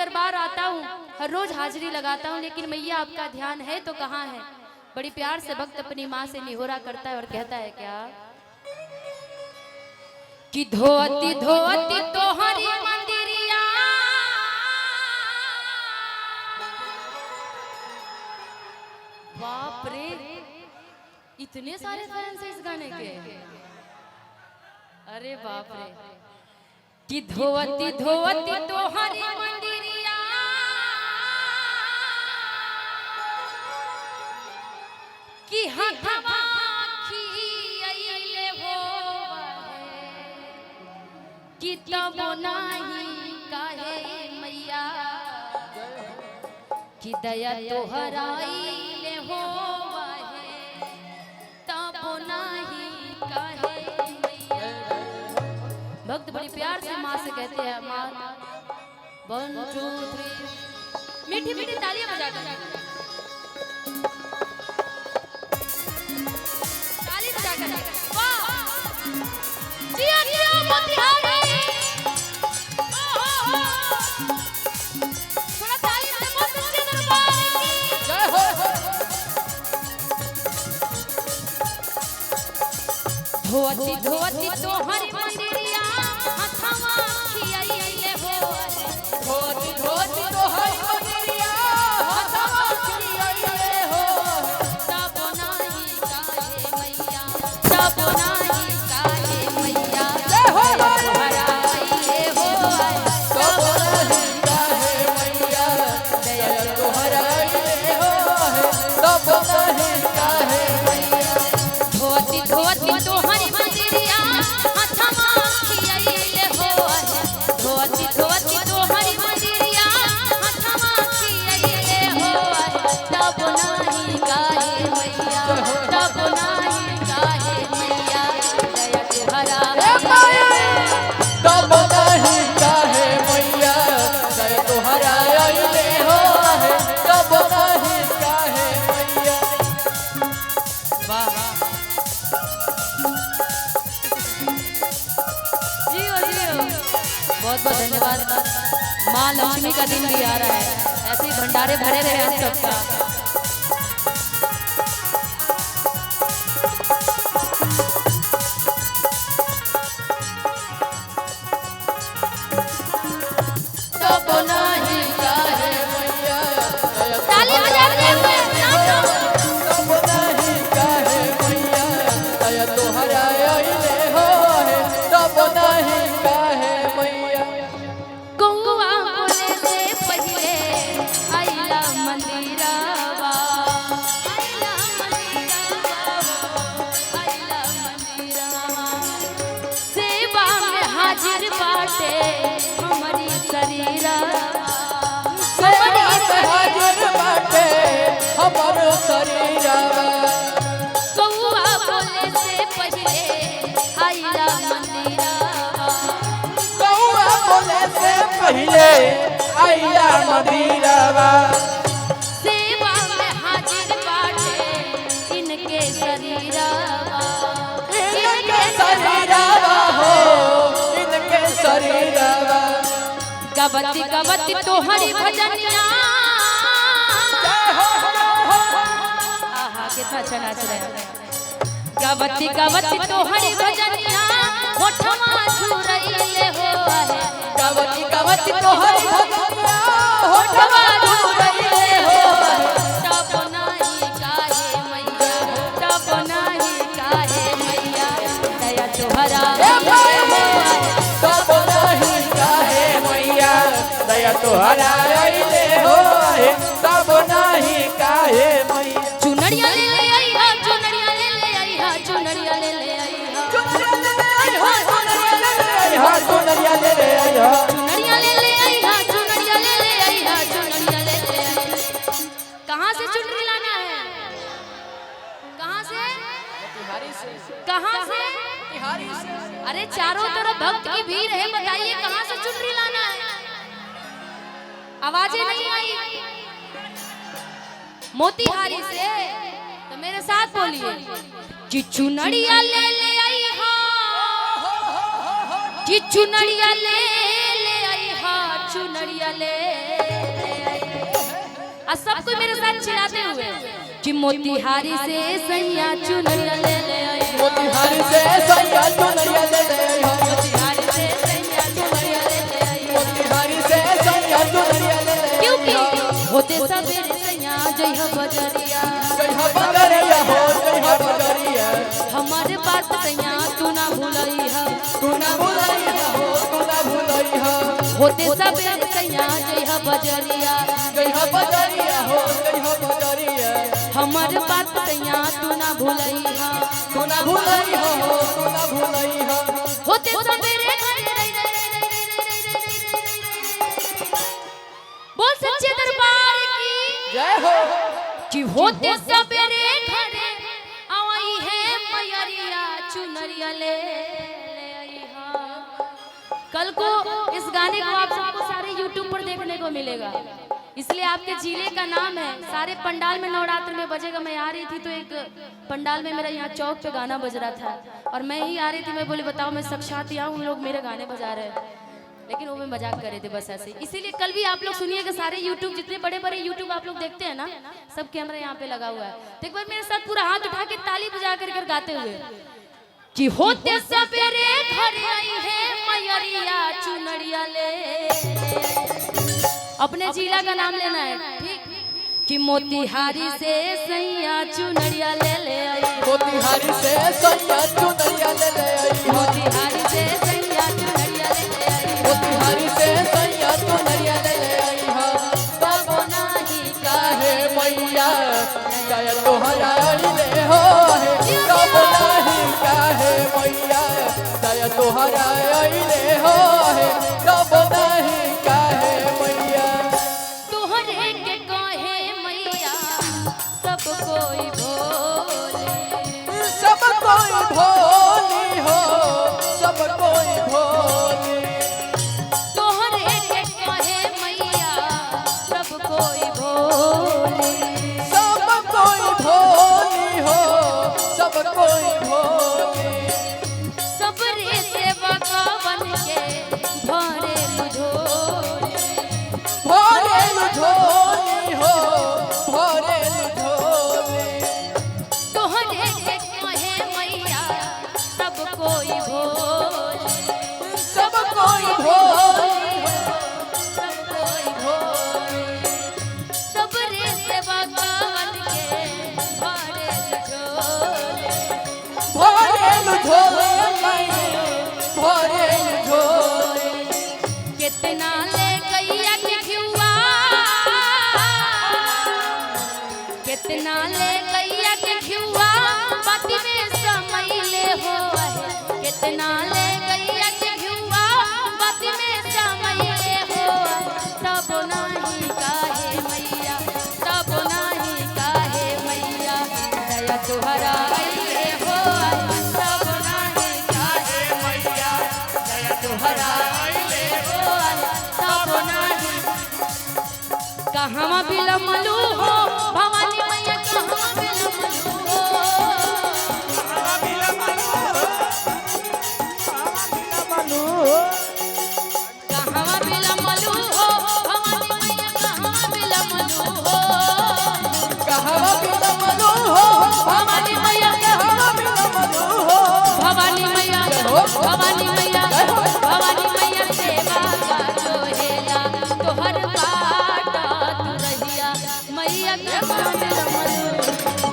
दरबार आता हूँ, हर रोज हाजिरी लगाता हूँ, लेकिन मैया आपका ध्यान है तो कहाँ है। बड़ी प्यार से भक्त अपनी माँ से निहोरा करता है और कहता है क्या कि धोती धोती तोहरी मंदिरिया बाप रे, इतने सारे फैंस हैं इस गाने के। अरे बाप रे, कि धोती धोती तोहरी मंदिरिया कि हथवा खियाइले हो कि तब नाही काहे मैया कि दया तोहराइले हो तब नाही काहे मैया। भक्त बड़ी प्यार से माँ से कहते हैं माँ 1 2 3 मीठी मीठी तालियां बजा कर ताली बजा कर वाह जिया जिया मोतिहारी थोड़ा ताली से बोल सच्चे दरबार की जय हो। धोती धोती तोहरी मंदिरिया हथवा खियाइले हो धोती धोती तोहरी मंदिरिया हथवा खियाइले हो तब नाही काहे मैया तब नाही काहे मैया जय हो तोहराइले हो तब नाही काहे मैया दया तोहराइले हो तब नाही काहे मैया। धोती धोती तोहरी मंदिरिया हथवा खियाइले हो धोती धोती तोहरी मंदिरिया हथवा खियाइले हो तब नाही काहे मैया तब नाही काहे मैया दया तोहरा तब नहीं काहे मैया दया तोहराइले हो तब नहीं काहे मैया। वाह जियो जियो बहुत बहुत धन्यवाद। माँ लक्ष्मी का दिन भी आ रहा है, ऐसे ही भंडारे भरे रहे हम सबका। तब नहीं काहे मैया दया ताली बजाते हुए नाचो। तब नहीं काहे मैया दया तोहराइले हो तब नहीं काहे मैया। कौआ बोले से पहिले आइला मंदिरवा आइला मंदिरवा सेवा में हाजिर बाटे हमारी शरीरवा हाजिर बाटे हमर शरीरवा कौआ बोले से पहिले आइला मंदिरवा कौआ बोले से पहिले आइला मंदिरवा सेवा में हाजिर बाटे इनके शरीरवा इनके शरीरवा हो इनके शरीरवा। गवती गवती तोहरी भजनिया आहा कितना अच्छा नाच रहे हैं। गवती गवती तोहरी भजनिया होठवा झुरइले हो गवती गवती तोहरी भजनिया होठवा झुरइले हो तब नाही काहे मैया तब नाही काहे मैया दया तोहरा तब नहीं काहे मैया दया तोहराइले हो तब नहीं काहे मैया। चुनरिया ले ले आई हा चुनरिया ले ले आई हा चुनरिया ले ले आई हा चुनरिया ले ले आई हो चुनरिया ले ले आई हा चुनरिया ले ले आई हा चुनरिया ले ले आई। कहाँ से चुनरी लाना है कहाँ से कहाँ से अरे चारों तरफ भक्त की भीड़ है, बताइए कहाँ से चुनरी लाना है। आवाजें नहीं आई मोतिहारी से तो मेरे साथ बोलिए कि चुनरिया ले ले आई हा कि चुनरिया ले ले आई हा चुनरिया ले और सबको मेरे साथ चिल्लाते हुए कि मोतिहारी से सैया चुनरिया ले ले आई हो। मोतिहारी से सैया चुनरिया ले ले आई हो। मोतिहारी से सैया चुनरिया ले ले आई हो। मोतिहारी से सैया चुनरिया ले ले आई हो। क्योंकि होते सबेरे सैया जय हो बजरिया, जय हो बजरिया हो, जय हो बजरिया। हमारे बात सैया तू ना भूलई है, तू ना भूलई हो, तू ना भूलई हो। होते सबेरे सैया जय हो बजरिया, जय हो बजरिया हो, जय हो बजरिया। हमारे बात सैया तू ना भूलई है, तू ना भूलई हो, तू ना भूलई हो। होते सबेरे बोल सच्चे दरबार की जय हो। कि होते सबेरे घरे आई है मैयरिया चुनरिया ले आई हा। कल को इस गाने को आप सबको सारे YouTube पर देखने को मिलेगा, इसलिए आपके जिले का नाम है। सारे पंडाल में नवरात्र में बजेगा। मैं आ रही थी तो एक पंडाल में मेरा यहाँ चौक पे गाना बज रहा था और मैं ही आ रही थी। मैं बोली बताओ मैं साक्षात यहाँ उन लोग मेरे गाने बजा रहे हैं, लेकिन वो मैं मजाक कर रहे थे बस ऐसे। इसीलिए कल भी आप लोग सुनिएगा, सारे YouTube जितने बड़े बड़े YouTube आप लोग देखते हैं ना, सब कैमरा यहाँ पे लगा हुआ है। तो एक बार मेरे साथ पूरा हाथ उठा के ताली बजा कर गाते हुए कि होते सबेरे घर आई है मैयरिया चुनरिया ले। अपने जिला का नाम लेना है, ठीक? कि मोतिहारी से सैया चुनरिया ले ले आई, मोतिहारी से सैया चुनरिया ले ले आई हो। मोतिहारी से सैया चुनरिया ले ले आई, मोतिहारी से सैया चुनरिया ले ले आई हो। तब नाही काहे मैया जय तोहरा ले हो है। तब नहीं काहे मैया जय तोहरा ले हो है। तब नहीं काहे मैया तोहरे के कहे मैया सब कोई भोले, सब कोई भोली हो, सब कोई भोली। तोहरे के कहे मैया सब कोई भोले, सब कोई भोली हो, सब कोई भोली। सबरे सेवा का बन के भरे झोले, भोरे झोली हो, भोरे झोली। तोहरे के कहे मैया सब कोई भोले, सब कोई भोली हो, सब कोई भोले, सबरे सेवा का बन के भरे झोले। भोरे झोली, भोरे झोली। कितना ले गैया के घिउआ, कितना ले गैया के घिउआ बाती में समैले हो है। कितना ले गैया के घिउआ बाती में समैले हो, तब नाही काहे मैया, तब नाही काहे मैया दया तोहरा आइले हो, तब नाही काहे मैया दया तोहरा आइले हो, तब नाही। कहवा बिलमलू हो भवानी मैया, कहवा बिलमलू हो, कहवा बिलमलू हो भवानी मैया, कहवा बिलमलू हो। कहवा बिलमलू हो, भवानी मैया, कहवा बिलमलू हो। भवानी मैया, भवानी मैया, भवानी मैया सेवा का जोहेला तोहर बाटा तू रहिया मैया कहवा बिलमलू।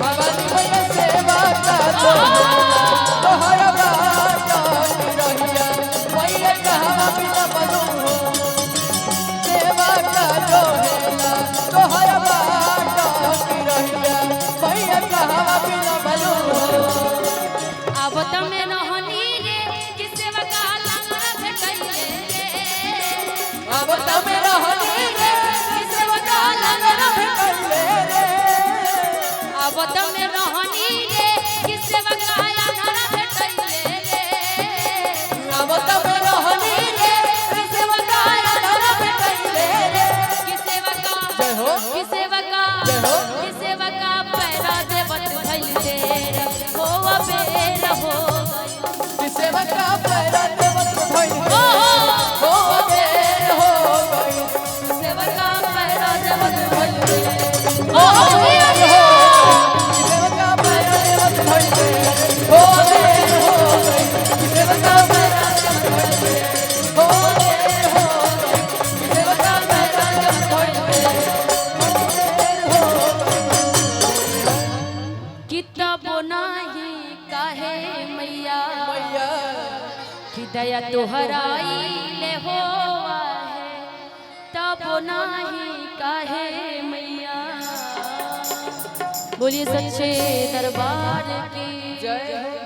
भवानी मैया सेवा का तोहरा बाटा रहिया मैया कहवा बिलमलू हो। सेवा का जोहेला तोहरा बाटा रहिया मैया कहवा बिलमलू हो। आवत में रहनी रे कि सेवा का लंगर भेटैले रे, अब तमे रहनी रे कि सेवा का लंगर कैले रे। आवत में रहनी रे कि सेवा का लंगर भेटैले रे, अब तमे रहनी रे कि सेवा का लंगर भेटैले रे, कि सेवा का, जय हो। कि सेवा का, जय हो। कि सेवा का पैरा देवत भइल रे हो अबेर हो गई। सेवा का पैरा देवत भइल हो हो गए हो गई। सेवा का पैरा देवत भइल रे। दया तोहराई ले हो है तब नाही काहे मैया। बोलिए सच्चे दरबार की जय।